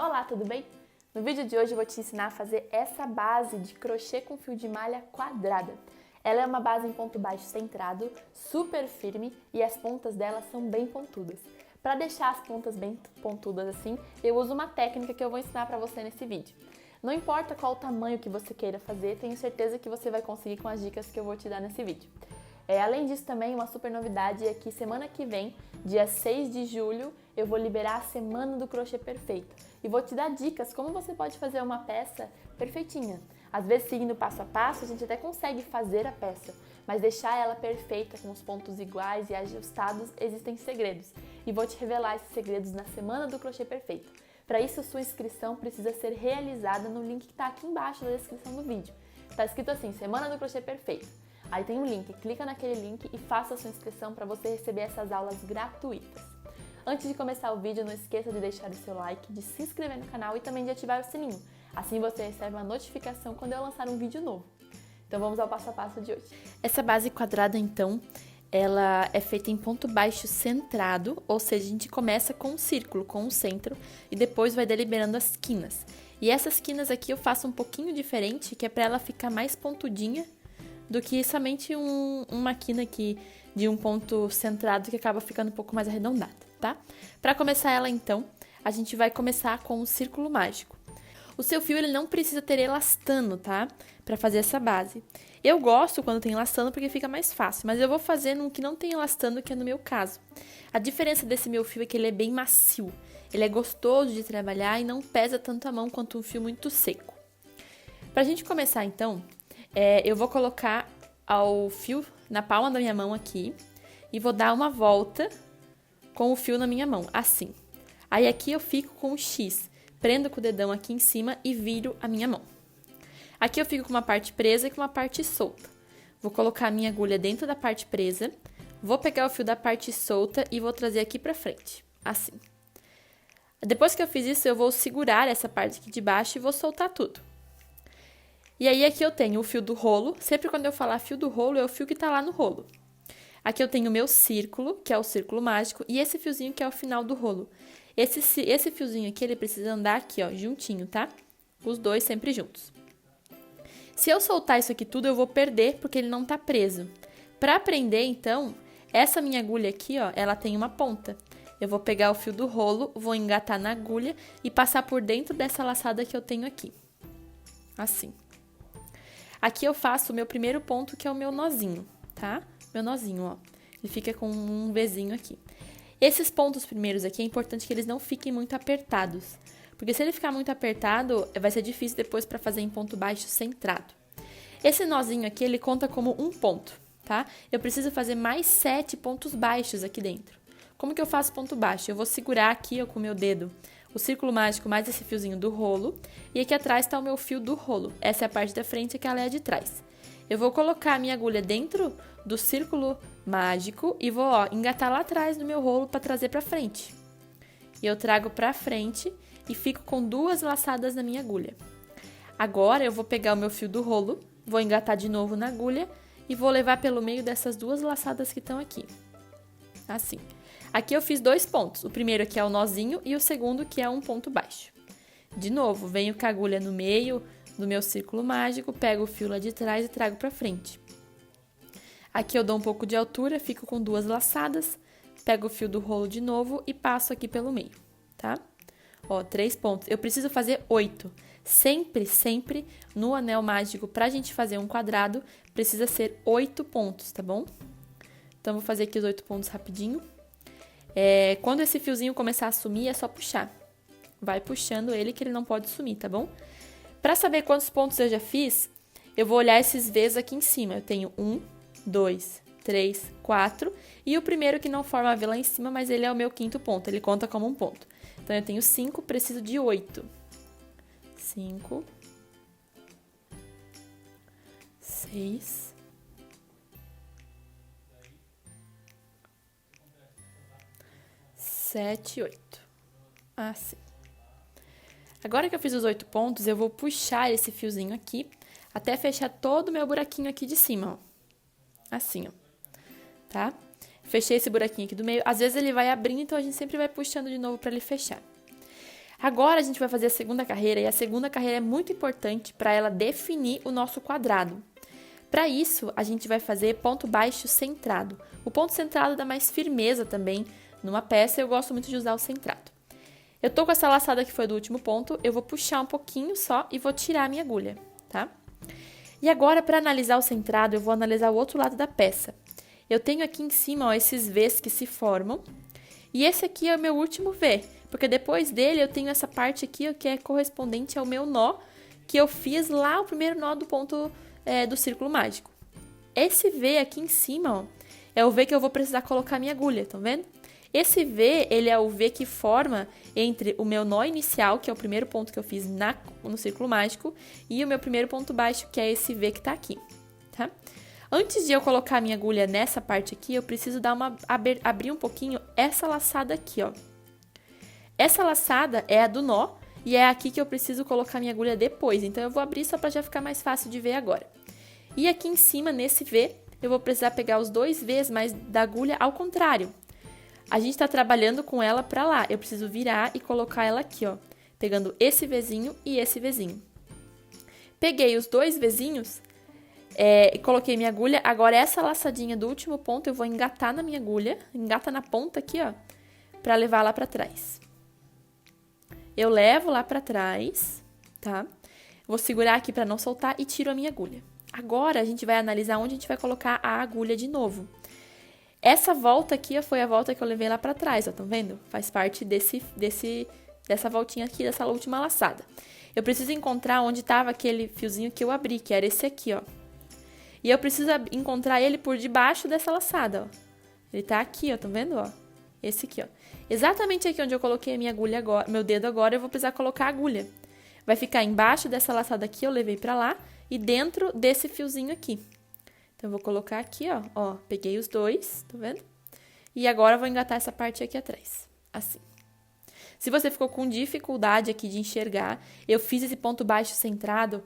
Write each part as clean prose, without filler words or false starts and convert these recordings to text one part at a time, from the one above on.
Olá, tudo bem? No vídeo de hoje eu vou te ensinar a fazer essa base de crochê com fio de malha quadrada. Ela é uma base em ponto baixo centrado, super firme e as pontas dela são bem pontudas. Para deixar as pontas bem pontudas assim, eu uso uma técnica que eu vou ensinar para você nesse vídeo. Não importa qual o tamanho que você queira fazer, tenho certeza que você vai conseguir com as dicas que eu vou te dar nesse vídeo. Além disso também, uma super novidade é que semana que vem, dia 6 de julho, eu vou liberar a Semana do Crochê Perfeito. E vou te dar dicas como você pode fazer uma peça perfeitinha. Às vezes, seguindo passo a passo, a gente até consegue fazer a peça, mas deixar ela perfeita, com os pontos iguais e ajustados, existem segredos. E vou te revelar esses segredos na Semana do Crochê Perfeito. Para isso, sua inscrição precisa ser realizada no link que está aqui embaixo da descrição do vídeo. Está escrito assim, Semana do Crochê Perfeito. Aí tem um link, clica naquele link e faça a sua inscrição para você receber essas aulas gratuitas. Antes de começar o vídeo, não esqueça de deixar o seu like, de se inscrever no canal e também de ativar o sininho. Assim você recebe uma notificação quando eu lançar um vídeo novo. Então vamos ao passo a passo de hoje. Essa base quadrada, então, ela é feita em ponto baixo centrado, ou seja, a gente começa com um círculo, com um centro, e depois vai deliberando as quinas. E essas quinas aqui eu faço um pouquinho diferente, que é para ela ficar mais pontudinha, do que somente uma quina aqui de um ponto centrado que acaba ficando um pouco mais arredondada, tá? Para começar ela, então, a gente vai começar com um círculo mágico. O seu fio, ele não precisa ter elastano, tá? Para fazer essa base. Eu gosto quando tem elastano porque fica mais fácil, mas eu vou fazer no que não tem elastano, que é no meu caso. A diferença desse meu fio é que ele é bem macio. Ele é gostoso de trabalhar e não pesa tanto a mão quanto um fio muito seco. Pra gente começar, então, eu vou colocar o fio na palma da minha mão aqui e vou dar uma volta com o fio na minha mão, assim. Aí aqui eu fico com o X, prendo com o dedão aqui em cima e viro a minha mão. Aqui eu fico com uma parte presa e com uma parte solta. Vou colocar a minha agulha dentro da parte presa, vou pegar o fio da parte solta e vou trazer aqui pra frente, assim. Depois que eu fiz isso, eu vou segurar essa parte aqui de baixo e vou soltar tudo. E aí aqui eu tenho o fio do rolo, sempre quando eu falar fio do rolo, é o fio que tá lá no rolo. Aqui eu tenho o meu círculo, que é o círculo mágico, e esse fiozinho que é o final do rolo. Esse fiozinho aqui, ele precisa andar aqui, ó, juntinho, tá? Os dois sempre juntos. Se eu soltar isso aqui tudo, eu vou perder, porque ele não tá preso. Pra prender, então, essa minha agulha aqui, ó, ela tem uma ponta. Eu vou pegar o fio do rolo, vou engatar na agulha e passar por dentro dessa laçada que eu tenho aqui. Assim. Aqui eu faço o meu primeiro ponto, que é o meu nozinho, tá? Meu nozinho, ó. Ele fica com um Vzinho aqui. Esses pontos primeiros aqui, é importante que eles não fiquem muito apertados. Porque se ele ficar muito apertado, vai ser difícil depois para fazer em ponto baixo centrado. Esse nozinho aqui, ele conta como um ponto, tá? Eu preciso fazer mais 7 pontos baixos aqui dentro. Como que eu faço ponto baixo? Eu vou segurar aqui, ó, com o meu dedo o círculo mágico mais esse fiozinho do rolo. E aqui atrás está o meu fio do rolo. Essa é a parte da frente e aquela é a de trás. Eu vou colocar a minha agulha dentro do círculo mágico e vou, ó, engatar lá atrás do meu rolo para trazer para frente. E eu trago para frente e fico com 2 laçadas na minha agulha. Agora eu vou pegar o meu fio do rolo, vou engatar de novo na agulha e vou levar pelo meio dessas 2 laçadas que estão aqui. Assim. Aqui eu fiz 2 pontos, o primeiro aqui é o nozinho e o segundo que é um ponto baixo. De novo, venho com a agulha no meio do meu círculo mágico, pego o fio lá de trás e trago pra frente. Aqui eu dou um pouco de altura, fico com 2 laçadas, pego o fio do rolo de novo e passo aqui pelo meio, tá? Ó, 3 pontos. Eu preciso fazer 8. Sempre no anel mágico, pra gente fazer um quadrado, precisa ser 8 pontos, tá bom? Então, vou fazer aqui os 8 pontos rapidinho. Quando esse fiozinho começar a sumir, é só puxar. Vai puxando ele que ele não pode sumir, tá bom? Pra saber quantos pontos eu já fiz, eu vou olhar esses V's aqui em cima. Eu tenho 1, 2, 3, 4. E o primeiro que não forma V lá em cima, mas ele é o meu 5º ponto. Ele conta como um ponto. Então, eu tenho 5, preciso de 8. 5, 6... 7, 8. Assim. Agora que eu fiz os 8 pontos, eu vou puxar esse fiozinho aqui até fechar todo o meu buraquinho aqui de cima, ó. Assim, ó. Tá? Fechei esse buraquinho aqui do meio. Às vezes ele vai abrindo, então a gente sempre vai puxando de novo pra ele fechar. Agora a gente vai fazer a segunda carreira e a segunda carreira é muito importante para ela definir o nosso quadrado. Para isso, a gente vai fazer ponto baixo centrado. O ponto centrado dá mais firmeza também numa peça, eu gosto muito de usar o centrado. Eu tô com essa laçada que foi do último ponto, eu vou puxar um pouquinho só e vou tirar a minha agulha, tá? E agora, para analisar o centrado, eu vou analisar o outro lado da peça. Eu tenho aqui em cima, ó, esses V's que se formam, e esse aqui é o meu último V, porque depois dele eu tenho essa parte aqui, ó, que é correspondente ao meu nó, que eu fiz lá o primeiro nó do ponto do círculo mágico. Esse V aqui em cima, ó, é o V que eu vou precisar colocar minha agulha, estão vendo? Esse V, ele é o V que forma entre o meu nó inicial, que é o primeiro ponto que eu fiz no círculo mágico, e o meu primeiro ponto baixo, que é esse V que tá aqui, tá? Antes de eu colocar a minha agulha nessa parte aqui, eu preciso abrir um pouquinho essa laçada aqui, ó. Essa laçada é a do nó, e é aqui que eu preciso colocar minha agulha depois, então eu vou abrir só para já ficar mais fácil de ver agora. E aqui em cima, nesse V, eu vou precisar pegar os dois V's, mas da agulha ao contrário. A gente está trabalhando com ela para lá, eu preciso virar e colocar ela aqui, ó, pegando esse Vzinho e esse Vzinho. Peguei os dois Vzinhos e coloquei minha agulha, agora essa laçadinha do último ponto eu vou engatar na minha agulha, engata na ponta aqui, ó, para levar lá para trás. Eu levo lá para trás, tá? Vou segurar aqui para não soltar e tiro a minha agulha. Agora, a gente vai analisar onde a gente vai colocar a agulha de novo. Essa volta aqui foi a volta que eu levei lá para trás, ó, estão vendo? Faz parte dessa voltinha aqui, dessa última laçada. Eu preciso encontrar onde estava aquele fiozinho que eu abri, que era esse aqui, ó. E eu preciso encontrar ele por debaixo dessa laçada, ó. Ele tá aqui, ó, estão vendo, ó? Esse aqui, ó. Exatamente aqui onde eu coloquei a minha agulha agora, meu dedo agora, eu vou precisar colocar a agulha. Vai ficar embaixo dessa laçada aqui, eu levei pra lá, e dentro desse fiozinho aqui. Então, eu vou colocar aqui, ó, peguei os dois, tá vendo? E agora eu vou engatar essa parte aqui atrás, assim. Se você ficou com dificuldade aqui de enxergar, eu fiz esse ponto baixo centrado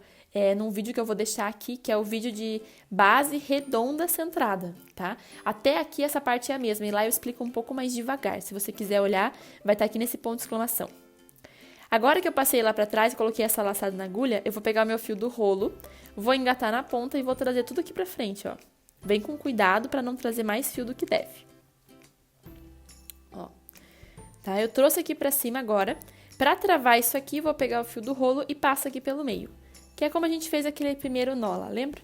num vídeo que eu vou deixar aqui, que é o vídeo de base redonda centrada, tá? Até aqui essa parte é a mesma, e lá eu explico um pouco mais devagar. Se você quiser olhar, vai estar aqui nesse ponto de exclamação. Agora que eu passei lá pra trás e coloquei essa laçada na agulha, eu vou pegar o meu fio do rolo, vou engatar na ponta e vou trazer tudo aqui pra frente, ó. Vem com cuidado pra não trazer mais fio do que deve. Ó. Tá? Eu trouxe aqui pra cima agora. Pra travar isso aqui, vou pegar o fio do rolo e passo aqui pelo meio. Que é como a gente fez aquele primeiro nó lá, lembra?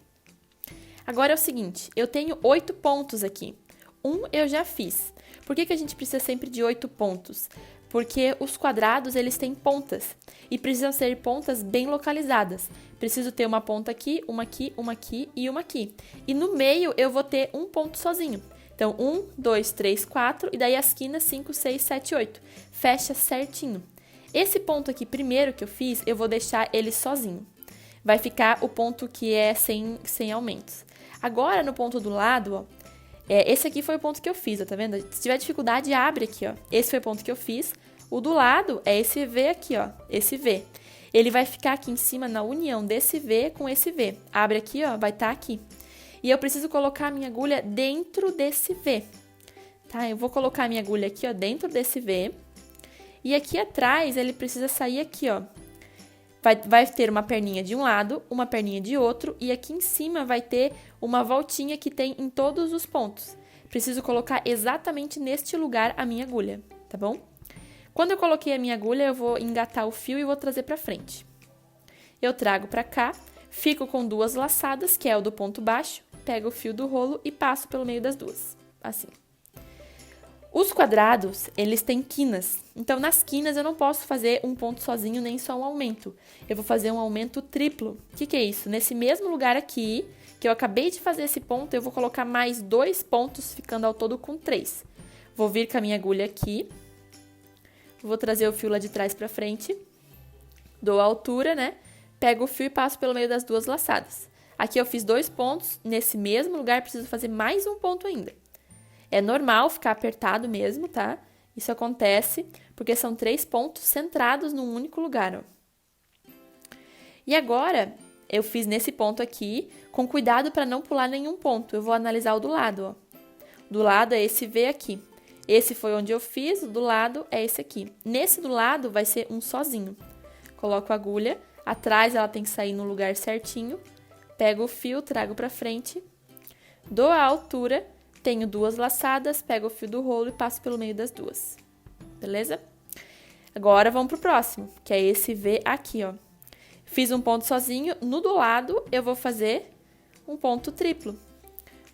Agora é o seguinte, eu tenho 8 pontos aqui. Um eu já fiz. Por que a gente precisa sempre de 8 pontos? Porque os quadrados, eles têm pontas. E precisam ser pontas bem localizadas. Preciso ter uma ponta aqui, uma aqui, uma aqui e uma aqui. E no meio eu vou ter um ponto sozinho. Então, 1, 2, 3, 4, e daí as quinas 5, 6, 7, 8. Fecha certinho. Esse ponto aqui primeiro que eu fiz, eu vou deixar ele sozinho. Vai ficar o ponto que é sem aumentos. Agora, no ponto do lado, ó, esse aqui foi o ponto que eu fiz, ó, tá vendo? Se tiver dificuldade, abre aqui, ó. Esse foi o ponto que eu fiz. O do lado é esse V aqui, ó, esse V. Ele vai ficar aqui em cima na união desse V com esse V. Abre aqui, ó, vai estar aqui. E eu preciso colocar a minha agulha dentro desse V, tá? Eu vou colocar a minha agulha aqui, ó, dentro desse V. E aqui atrás, ele precisa sair aqui, ó. Vai ter uma perninha de um lado, uma perninha de outro, e aqui em cima vai ter uma voltinha que tem em todos os pontos. Preciso colocar exatamente neste lugar a minha agulha, tá bom? Quando eu coloquei a minha agulha, eu vou engatar o fio e vou trazer pra frente. Eu trago pra cá, fico com duas laçadas, que é o do ponto baixo, pego o fio do rolo e passo pelo meio das duas, assim. Os quadrados, eles têm quinas, então nas quinas eu não posso fazer um ponto sozinho nem só um aumento. Eu vou fazer um aumento triplo. O que é isso? Nesse mesmo lugar aqui, que eu acabei de fazer esse ponto, eu vou colocar mais 2 pontos, ficando ao todo com 3. Vou vir com a minha agulha aqui, vou trazer o fio lá de trás pra frente, dou a altura, né? Pego o fio e passo pelo meio das duas laçadas. Aqui eu fiz 2 pontos, nesse mesmo lugar preciso fazer mais um ponto ainda. É normal ficar apertado mesmo, tá? Isso acontece porque são 3 pontos centrados num único lugar, ó. E agora, eu fiz nesse ponto aqui, com cuidado para não pular nenhum ponto. Eu vou analisar o do lado, ó. Do lado é esse V aqui. Esse foi onde eu fiz, o do lado é esse aqui. Nesse do lado vai ser um sozinho. Coloco a agulha, atrás ela tem que sair no lugar certinho. Pego o fio, trago pra frente, dou a altura, tenho 2 laçadas, pego o fio do rolo e passo pelo meio das 2. Beleza? Agora vamos pro próximo, que é esse V aqui, ó. Fiz um ponto sozinho, no do lado eu vou fazer um ponto triplo.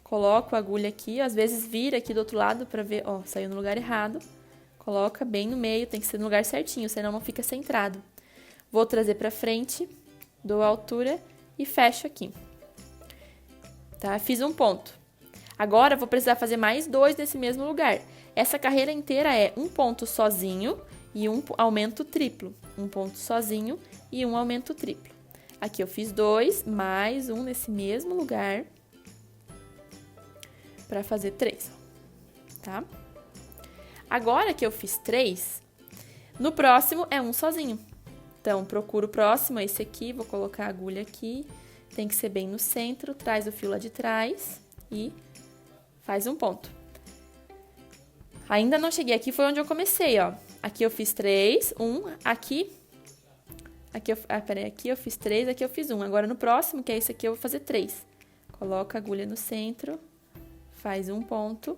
Coloco a agulha aqui, às vezes vira aqui do outro lado pra ver, ó, saiu no lugar errado. Coloca bem no meio, tem que ser no lugar certinho, senão não fica centrado. Vou trazer pra frente, dou a altura e fecho aqui. Tá? Fiz um ponto. Agora, vou precisar fazer mais 2 nesse mesmo lugar. Essa carreira inteira é um ponto sozinho e um aumento triplo. Um ponto sozinho e um aumento triplo. Aqui eu fiz 2, mais um nesse mesmo lugar, para fazer 3, tá? Agora que eu fiz 3, no próximo é um sozinho. Então, procuro o próximo, é esse aqui, vou colocar a agulha aqui, tem que ser bem no centro, traz o fio lá de trás e faz um ponto. Ainda não cheguei aqui, foi onde eu comecei, ó. Aqui eu fiz 3, 1, aqui eu fiz 3, aqui eu fiz 1. Agora no próximo, que é esse aqui, eu vou fazer 3. Coloca a agulha no centro, faz um ponto,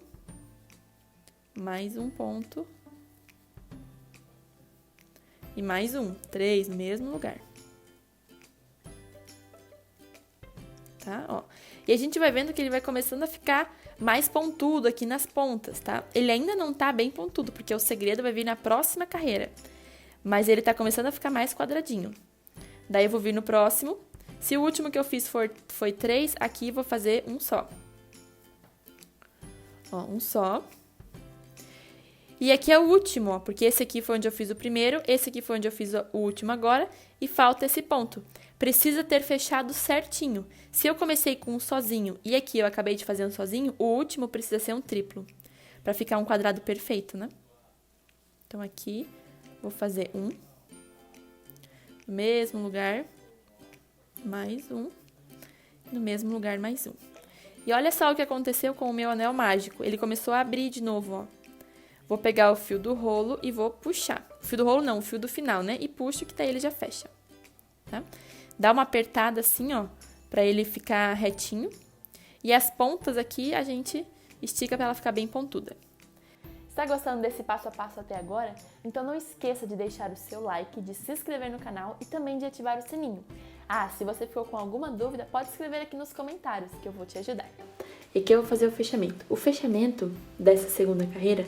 mais um ponto e mais um, 3 no mesmo lugar. Tá? Ó. E a gente vai vendo que ele vai começando a ficar mais pontudo aqui nas pontas, tá? Ele ainda não tá bem pontudo, porque o segredo vai vir na próxima carreira. Mas ele tá começando a ficar mais quadradinho. Daí eu vou vir no próximo. Se o último que eu fiz foi 3, aqui eu vou fazer um só. Ó, um só. E aqui é o último, ó, porque esse aqui foi onde eu fiz o primeiro, esse aqui foi onde eu fiz o último agora, e falta esse ponto. Precisa ter fechado certinho. Se eu comecei com um sozinho e aqui eu acabei de fazer um sozinho, o último precisa ser um triplo, para ficar um quadrado perfeito, né? Então, aqui, vou fazer um, no mesmo lugar, mais um, no mesmo lugar, mais um. E olha só o que aconteceu com o meu anel mágico. Ele começou a abrir de novo, ó. Vou pegar o fio do rolo e vou puxar. O fio do rolo não, o fio do final, né? E puxo que daí ele já fecha, tá? Dá uma apertada assim, ó, pra ele ficar retinho. E as pontas aqui a gente estica pra ela ficar bem pontuda. Está gostando desse passo a passo até agora? Então não esqueça de deixar o seu like, de se inscrever no canal e também de ativar o sininho. Ah, se você ficou com alguma dúvida, pode escrever aqui nos comentários que eu vou te ajudar. E aqui eu vou fazer o fechamento. O fechamento dessa segunda carreira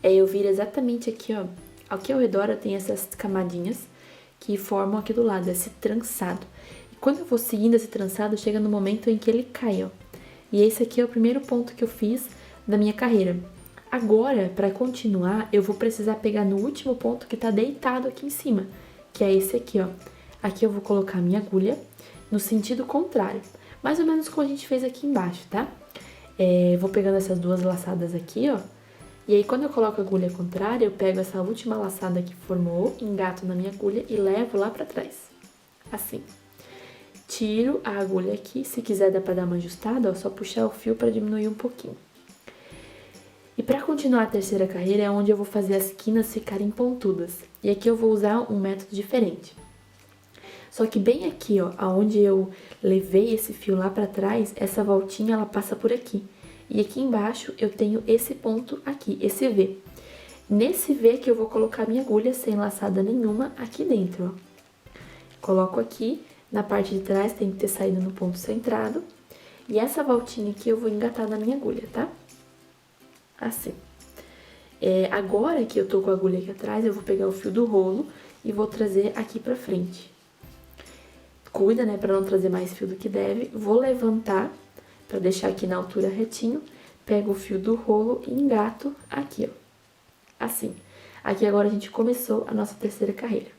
é eu vir exatamente aqui, ó. Aqui ao redor eu tenho essas camadinhas que formam aqui do lado, esse trançado. E quando eu vou seguindo esse trançado, chega no momento em que ele cai, ó. E esse aqui é o primeiro ponto que eu fiz da minha carreira. Agora, para continuar, eu vou precisar pegar no último ponto que tá deitado aqui em cima, que é esse aqui, ó. Aqui eu vou colocar a minha agulha no sentido contrário, mais ou menos como a gente fez aqui embaixo, tá? Vou pegando essas 2 laçadas aqui, ó. E aí, quando eu coloco a agulha contrária, eu pego essa última laçada que formou, engato na minha agulha e levo lá pra trás. Assim. Tiro a agulha aqui, se quiser dá pra dar uma ajustada, ó, só puxar o fio pra diminuir um pouquinho. E pra continuar a terceira carreira é onde eu vou fazer as quinas ficarem pontudas. E aqui eu vou usar um método diferente. Só que bem aqui, ó, aonde eu levei esse fio lá pra trás, essa voltinha ela passa por aqui. E aqui embaixo eu tenho esse ponto aqui, esse V. Nesse V que eu vou colocar minha agulha sem laçada nenhuma aqui dentro, ó. Coloco aqui, na parte de trás tem que ter saído no ponto centrado. E essa voltinha aqui eu vou engatar na minha agulha, tá? Assim. Agora que eu tô com a agulha aqui atrás, eu vou pegar o fio do rolo e vou trazer aqui pra frente. Cuida, né, pra não trazer mais fio do que deve. Vou levantar pra deixar aqui na altura retinho. Pego o fio do rolo e engato aqui, ó. Assim. Aqui agora a gente começou a nossa terceira carreira.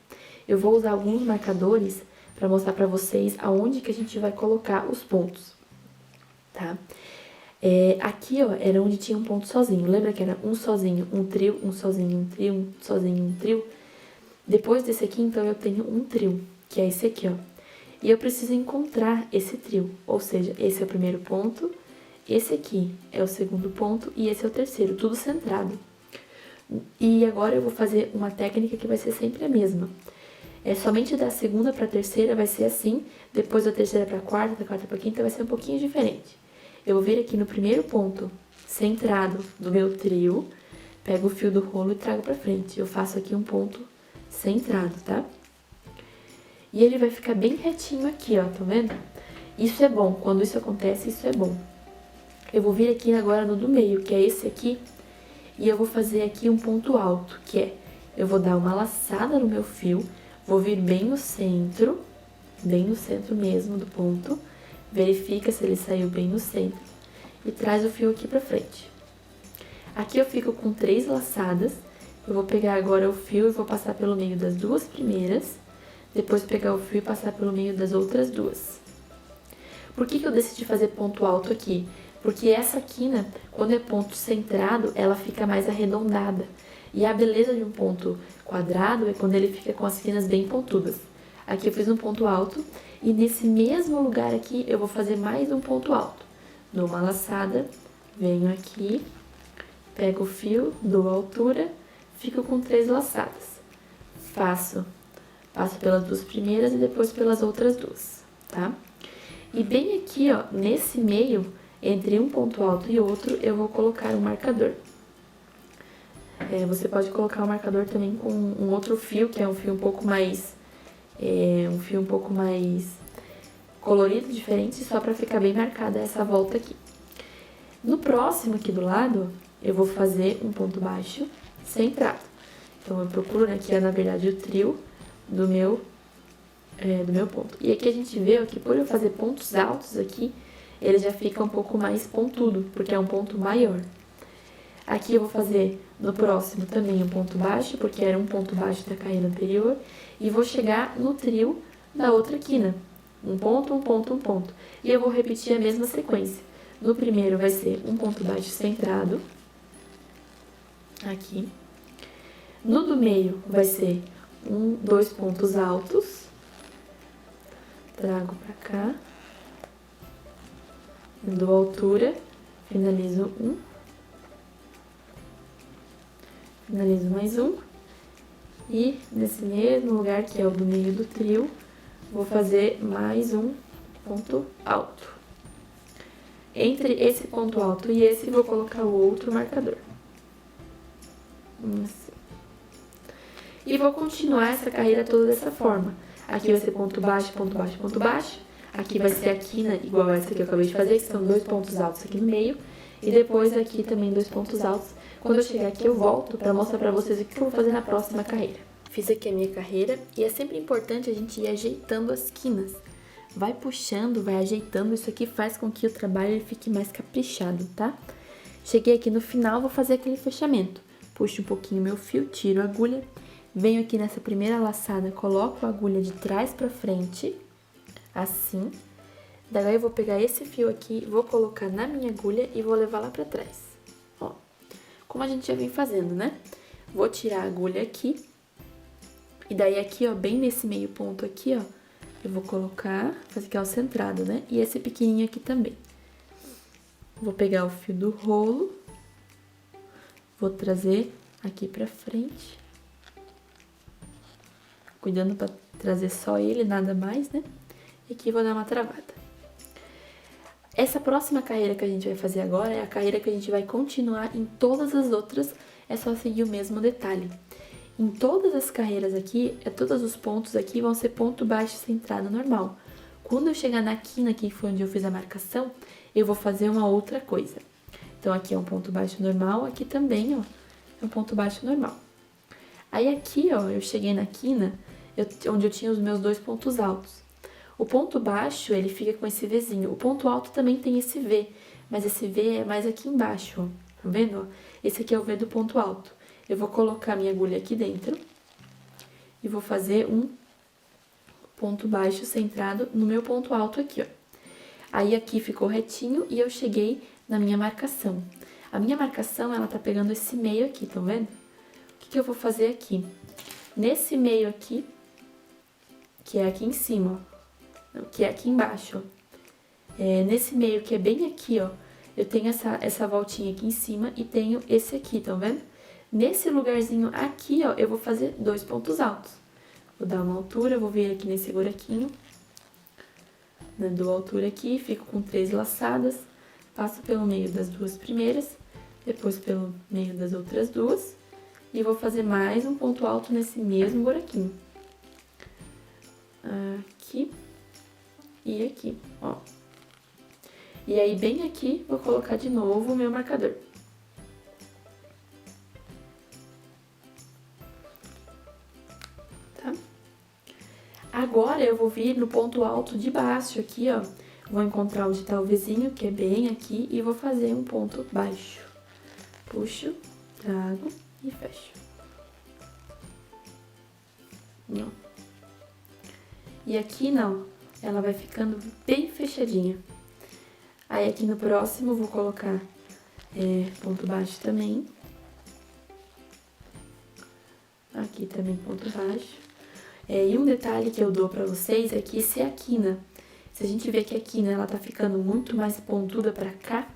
Eu vou usar alguns marcadores pra mostrar pra vocês aonde que a gente vai colocar os pontos, tá? Aqui, ó, era onde tinha um ponto sozinho. Lembra que era um sozinho, um trio, um sozinho, um trio, um sozinho, um trio? Depois desse aqui, então, eu tenho um trio, que é esse aqui, ó. E eu preciso encontrar esse trio, ou seja, esse é o primeiro ponto, esse aqui é o segundo ponto e esse é o terceiro, tudo centrado. E agora eu vou fazer uma técnica que vai ser sempre a mesma. Somente da segunda para a terceira vai ser assim, depois da terceira para a quarta, da quarta para a quinta vai ser um pouquinho diferente. Eu vou vir aqui no primeiro ponto centrado do meu trio, pego o fio do rolo e trago pra frente. Eu faço aqui um ponto centrado, tá? E ele vai ficar bem retinho aqui, ó, tá vendo? Isso é bom, quando isso acontece, isso é bom. Eu vou vir aqui agora no do meio, que é esse aqui, e eu vou fazer aqui um ponto alto, que é, eu vou dar uma laçada no meu fio, vou vir bem no centro mesmo do ponto, verifica se ele saiu bem no centro, e traz o fio aqui pra frente. Aqui eu fico com 3 laçadas, eu vou pegar agora o fio e vou passar pelo meio das 2 primeiras, depois pegar o fio e passar pelo meio das outras 2. Por que eu decidi fazer ponto alto aqui? Porque essa quina, quando é ponto centrado, ela fica mais arredondada. E a beleza de um ponto quadrado é quando ele fica com as quinas bem pontudas. Aqui eu fiz um ponto alto e nesse mesmo lugar aqui eu vou fazer mais um ponto alto. Dou uma laçada, venho aqui, pego o fio, dou a altura, fico com 3 laçadas. Passo pelas 2 primeiras e depois pelas outras 2, tá? E bem aqui, ó, nesse meio, entre um ponto alto e outro, eu vou colocar um marcador. Você pode colocar o marcador também com um outro fio, que é um fio um pouco mais colorido, diferente, só pra ficar bem marcada essa volta aqui. No próximo aqui do lado, eu vou fazer um ponto baixo centrado. Então, eu procuro, né, que é na verdade o trio do meu ponto. E aqui a gente vê ó, que por eu fazer pontos altos aqui, ele já fica um pouco mais pontudo, porque é um ponto maior. Aqui eu vou fazer no próximo também um ponto baixo, porque era um ponto baixo da carreira anterior, e vou chegar no trio da outra quina. Um ponto, um ponto, um ponto. E eu vou repetir a mesma sequência. No primeiro vai ser um ponto baixo centrado, aqui. No do meio vai ser 2 pontos altos, trago pra cá, dou altura, finalizo finalizo mais um, e nesse mesmo lugar, que é o do meio do trio, vou fazer mais um ponto alto. Entre esse ponto alto e esse, vou colocar o outro marcador. Assim. E vou continuar essa carreira toda dessa forma. Aqui vai ser ponto baixo, ponto baixo, ponto baixo. Aqui vai ser a quina igual essa que eu acabei de fazer, que são 2 pontos altos aqui no meio. E depois aqui também 2 pontos altos. Quando eu chegar aqui eu volto para mostrar para vocês o que eu vou fazer na próxima carreira. Fiz aqui a minha carreira e é sempre importante a gente ir ajeitando as quinas. Vai puxando, vai ajeitando, isso aqui faz com que o trabalho fique mais caprichado, tá? Cheguei aqui no final, vou fazer aquele fechamento. Puxo um pouquinho meu fio, tiro a agulha, venho aqui nessa primeira laçada, coloco a agulha de trás pra frente, assim. Daí eu vou pegar esse fio aqui, vou colocar na minha agulha e vou levar lá pra trás. Ó, como a gente já vem fazendo, né? Vou tirar a agulha aqui, e daí aqui, ó, bem nesse meio ponto aqui, ó, eu vou colocar, fazer aqui, ó, centrado, né? E esse pequenininho aqui também. Vou pegar o fio do rolo, vou trazer aqui pra frente, cuidando pra trazer só ele, nada mais, né? E aqui vou dar uma travada. Essa próxima carreira que a gente vai fazer agora é a carreira que a gente vai continuar em todas as outras, é só seguir o mesmo detalhe. Em todas as carreiras aqui, todos os pontos aqui vão ser ponto baixo centrado normal. Quando eu chegar na quina aqui, foi onde eu fiz a marcação, eu vou fazer uma outra coisa. Então, aqui é um ponto baixo normal, aqui também, ó, é um ponto baixo normal. Aí aqui, ó, eu cheguei na quina, onde eu tinha os meus 2 pontos altos. O ponto baixo, ele fica com esse Vzinho. O ponto alto também tem esse V, mas esse V é mais aqui embaixo, ó. Tá vendo, ó? Esse aqui é o V do ponto alto. Eu vou colocar minha agulha aqui dentro e vou fazer um ponto baixo centrado no meu ponto alto aqui, ó. Aí aqui ficou retinho e eu cheguei na minha marcação. A minha marcação, ela tá pegando esse meio aqui, tá vendo? O que eu vou fazer aqui? Nesse meio aqui, que é aqui em cima, ó, que é aqui embaixo, ó. Nesse meio que é bem aqui, ó, eu tenho essa voltinha aqui em cima e tenho esse aqui, tá vendo? Nesse lugarzinho aqui, ó, eu vou fazer 2 pontos altos. Vou dar uma altura, vou vir aqui nesse buraquinho, né, dou altura aqui, fico com 3 laçadas, passo pelo meio das 2 primeiras, depois pelo meio das outras 2, e vou fazer mais um ponto alto nesse mesmo buraquinho. Aqui e aqui, ó. E aí, bem aqui, vou colocar de novo o meu marcador. Tá? Agora, eu vou vir no ponto alto de baixo aqui, ó. Vou encontrar onde tá o vizinho, que é bem aqui, e vou fazer um ponto baixo. Puxo, trago e fecho. Ó. E aqui, não, ela vai ficando bem fechadinha. Aí, aqui no próximo, eu vou colocar ponto baixo também. Aqui também ponto baixo. E um detalhe que eu dou pra vocês é que se a quina, se a gente vê que a quina, ela tá ficando muito mais pontuda pra cá,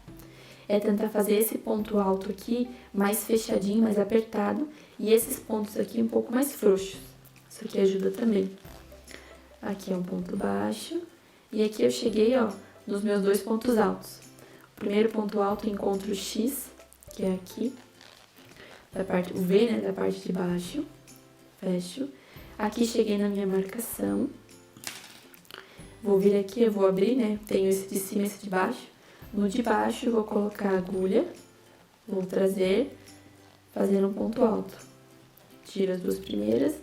é tentar fazer esse ponto alto aqui mais fechadinho, mais apertado, e esses pontos aqui um pouco mais frouxos. Isso aqui ajuda também. Aqui é um ponto baixo, e aqui eu cheguei, ó, nos meus 2 pontos altos. O primeiro ponto alto, encontro o X, que é aqui, o V, né, da parte de baixo, fecho. Aqui cheguei na minha marcação. Vou vir aqui, eu vou abrir, né, tenho esse de cima e esse de baixo. No de baixo, eu vou colocar a agulha, vou trazer, fazendo um ponto alto. Tiro as 2 primeiras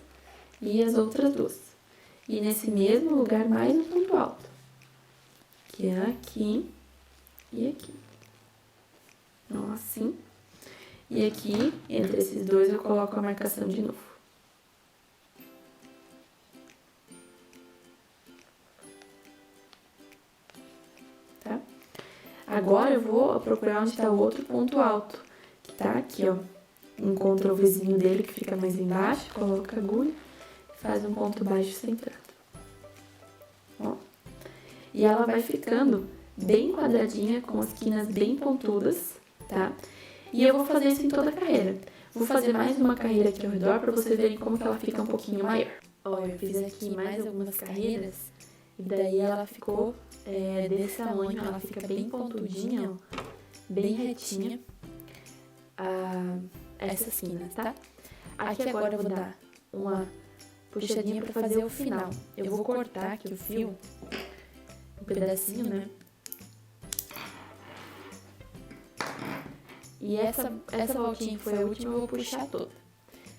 e as outras 2. E nesse mesmo lugar, mais um ponto alto. Que é aqui e aqui. Então, assim. E aqui, entre esses 2, eu coloco a marcação de novo. Tá? Agora, eu vou procurar onde está o outro ponto alto, que tá aqui, ó. Encontra o vizinho dele, que fica mais embaixo, coloca a agulha e faz um ponto baixo centrado. Ó. E ela vai ficando bem quadradinha, com as quinas bem pontudas, tá? E eu vou fazer isso em toda a carreira. Vou fazer mais uma carreira aqui ao redor pra vocês verem como que ela fica um pouquinho maior. Ó, eu fiz aqui mais algumas carreiras e daí ela ficou desse tamanho, ela fica bem pontudinha, ó, bem retinha, essas quinas, tá? Aqui agora eu vou dar uma puxadinha pra fazer o final. Eu vou cortar aqui o fio, um pedacinho, né? E essa voltinha que foi a última eu vou puxar toda.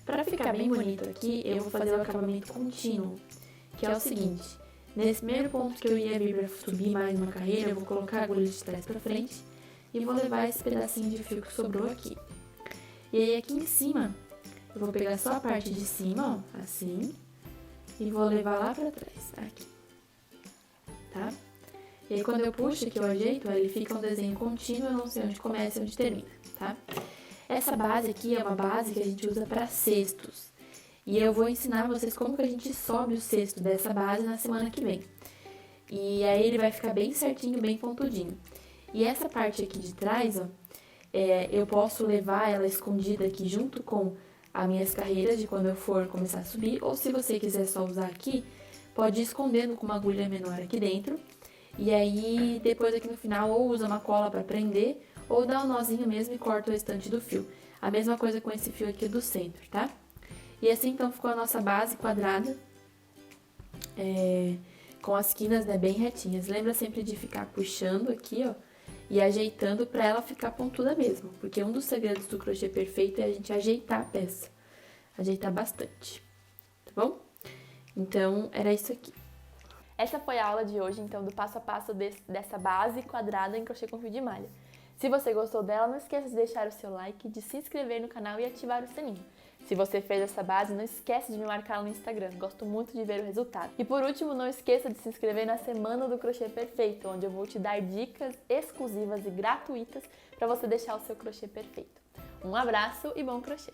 Pra ficar bem bonito aqui, eu vou fazer o acabamento contínuo, que é o seguinte. Nesse primeiro ponto que eu ia vir pra subir mais uma carreira, eu vou colocar a agulha de trás pra frente e vou levar esse pedacinho de fio que sobrou aqui. E aí aqui em cima, eu vou pegar só a parte de cima, ó, assim, e vou levar lá pra trás, aqui. Tá? E aí quando eu puxo aqui, eu ajeito, ele fica um desenho contínuo, eu não sei onde começa e onde termina, tá? Essa base aqui é uma base que a gente usa para cestos. E eu vou ensinar vocês como que a gente sobe o cesto dessa base na semana que vem. E aí ele vai ficar bem certinho, bem pontudinho. E essa parte aqui de trás, ó, eu posso levar ela escondida aqui junto com as minhas carreiras de quando eu for começar a subir. Ou se você quiser só usar aqui, pode ir escondendo com uma agulha menor aqui dentro. E aí, depois aqui no final, ou usa uma cola para prender, ou dá um nozinho mesmo e corta o restante do fio. A mesma coisa com esse fio aqui do centro, tá? E assim, então, ficou a nossa base quadrada, com as quinas, né, bem retinhas. Lembra sempre de ficar puxando aqui, ó, e ajeitando pra ela ficar pontuda mesmo. Porque um dos segredos do crochê perfeito é a gente ajeitar a peça. Ajeitar bastante, tá bom? Então, era isso aqui. Essa foi a aula de hoje, então, do passo a passo dessa base quadrada em crochê com fio de malha. Se você gostou dela, não esqueça de deixar o seu like, de se inscrever no canal e ativar o sininho. Se você fez essa base, não esquece de me marcar no Instagram, gosto muito de ver o resultado. E por último, não esqueça de se inscrever na Semana do Crochê Perfeito, onde eu vou te dar dicas exclusivas e gratuitas para você deixar o seu crochê perfeito. Um abraço e bom crochê!